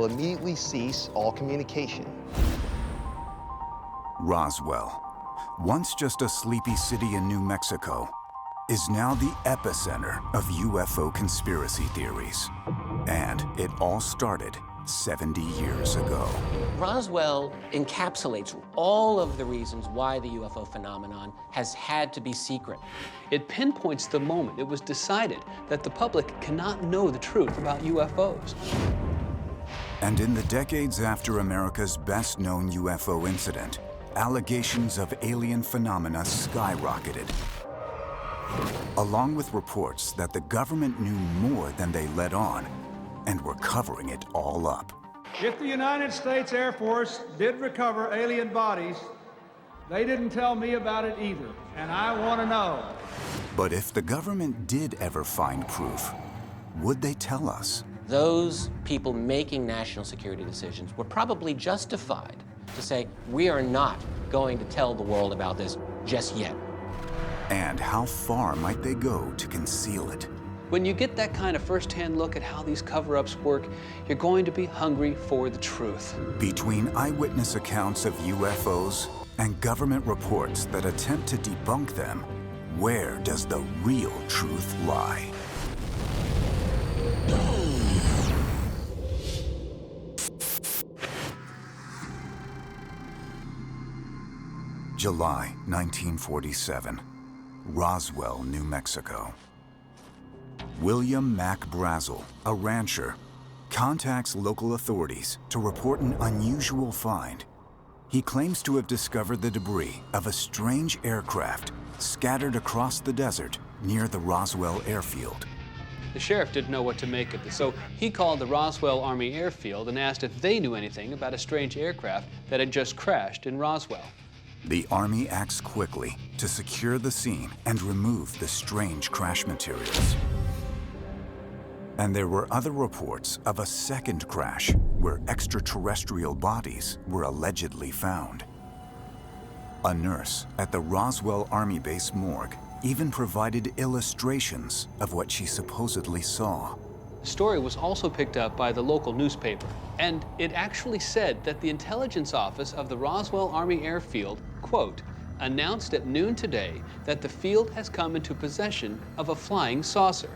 will immediately cease all communication. Roswell, once just a sleepy city in New Mexico, is now the epicenter of UFO conspiracy theories. And it all started 70 years ago. Roswell encapsulates all of the reasons why the UFO phenomenon has had to be secret. It pinpoints the moment it was decided that the public cannot know the truth about UFOs. And in the decades after America's best-known UFO incident, allegations of alien phenomena skyrocketed, along with reports that the government knew more than they let on and were covering it all up. If the United States Air Force did recover alien bodies, they didn't tell me about it either, and I want to know. But if the government did ever find proof, would they tell us? Those people making national security decisions were probably justified to say, we are not going to tell the world about this just yet. And how far might they go to conceal it? When you get that kind of first-hand look at how these cover-ups work, you're going to be hungry for the truth. Between eyewitness accounts of UFOs and government reports that attempt to debunk them, where does the real truth lie? July 1947, Roswell, New Mexico. William Mack Brazel, a rancher, contacts local authorities to report an unusual find. He claims to have discovered the debris of a strange aircraft scattered across the desert near the Roswell airfield. The sheriff didn't know what to make of this, so he called the Roswell Army Airfield and asked if they knew anything about a strange aircraft that had just crashed in Roswell. The Army acts quickly to secure the scene and remove the strange crash materials. And there were other reports of a second crash where extraterrestrial bodies were allegedly found. A nurse at the Roswell Army Base morgue even provided illustrations of what she supposedly saw. The story was also picked up by the local newspaper, and it actually said that the intelligence office of the Roswell Army Airfield, quote, announced at noon today that the field has come into possession of a flying saucer.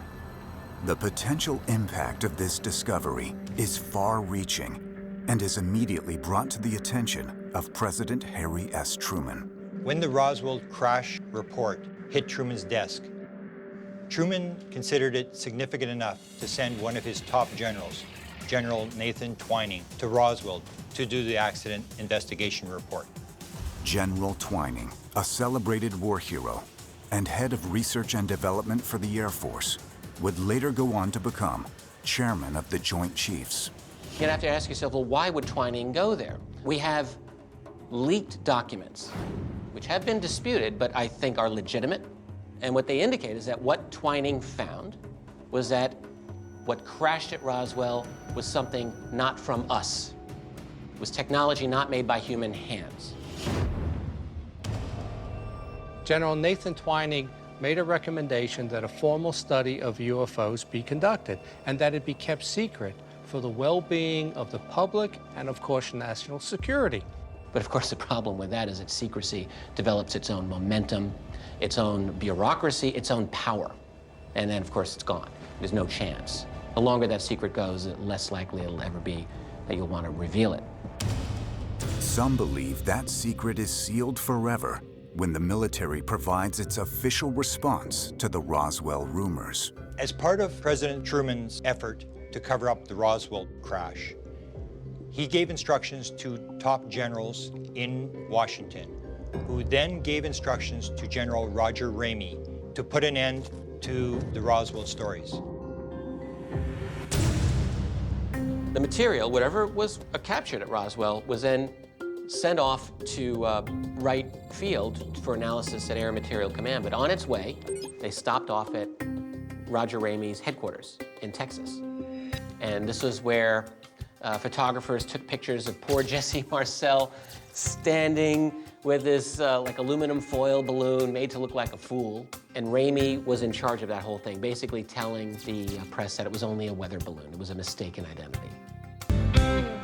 The potential impact of this discovery is far-reaching and is immediately brought to the attention of President Harry S. Truman. When the Roswell crash report hit Truman's desk, Truman considered it significant enough to send one of his top generals, General Nathan Twining, to Roswell to do the accident investigation report. General Twining, a celebrated war hero and head of research and development for the Air Force, would later go on to become chairman of the Joint Chiefs. You'd have to ask yourself, well, why would Twining go there? We have leaked documents, which have been disputed, but I think are legitimate. And what they indicate is that what Twining found was that what crashed at Roswell was something not from us. It was technology not made by human hands. General Nathan Twining made a recommendation that a formal study of UFOs be conducted and that it be kept secret for the well-being of the public and, of course, national security. But of course, the problem with that is that secrecy develops its own momentum, its own bureaucracy, its own power. And then, of course, it's gone. There's no chance. The longer that secret goes, the less likely it'll ever be that you'll want to reveal it. Some believe that secret is sealed forever when the military provides its official response to the Roswell rumors. As part of President Truman's effort to cover up the Roswell crash, he gave instructions to top generals in Washington, who then gave instructions to General Roger Ramey to put an end to the Roswell stories. The material, whatever was captured at Roswell, was then sent off to Wright Field for analysis at Air Material Command. But on its way, they stopped off at Roger Ramey's headquarters in Texas. And this was where photographers took pictures of poor Jesse Marcel standing with this like aluminum foil balloon made to look like a fool. And Ramey was in charge of that whole thing, basically telling the press that it was only a weather balloon. It was a mistaken identity.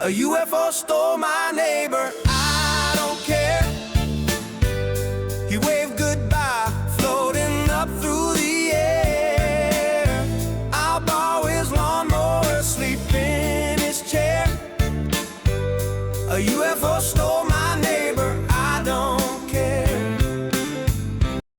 A UFO stole my neighbor, I don't care. He waved goodbye, floating up through the air. I'll borrow his lawnmower, sleep in his chair. A UFO stole